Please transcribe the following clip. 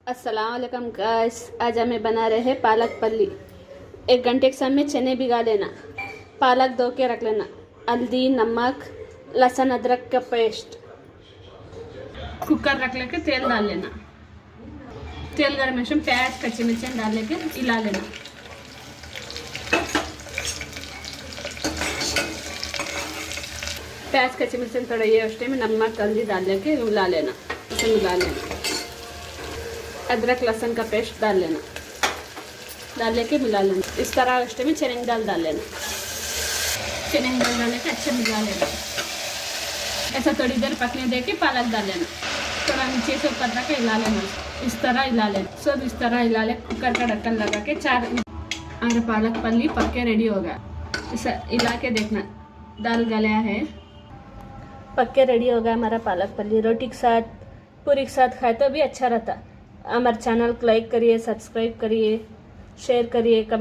अस्सलाम वालेकुम गाइस। आज हमें बना रहे हैं पालक पल्ली। 1 घंटे के समय चने भिगा लेना, पालक धो के रख लेना, हल्दी, नमक, लहसुन अदरक का पेस्ट, कुकर रख लेके तेल डाल लेना। तेल गर्म में प्याज कच्ची मिर्ची डाल लेके हिला लेना। प्याज कच्ची मिर्ची थोड़ा ये उसमें नमक हल्दी डाल लेके मिला लेना। इसे मिला लेना। अदरक लहसुन का पेस्ट डाल लेना, डाल लेके मिला लेना। इस तरह उसटे में चने की दाल डाल लेना। चने की दाल डाल लेके अच्छे मिला लेना। ऐसा थोड़ी देर पकने दे के पालक डाल लेना। थोड़ा नीचे से ऊपर तक हिला लेना। इस तरह हिला लेना। सब इस तरह हिला ले। कुकर का ढक्कन लगा के 4 हमारे पालक पल्ली पक के रेडी हो गया। इसे हिला के देखना दाल गला है। पक के रेडी हो गया हमारा पालक पल्ली। रोटी के साथ पूरी के साथ खाए तो भी अच्छा रहता। हमारे चैनल को लाइक करिए, सब्सक्राइब करिए, शेयर करिए,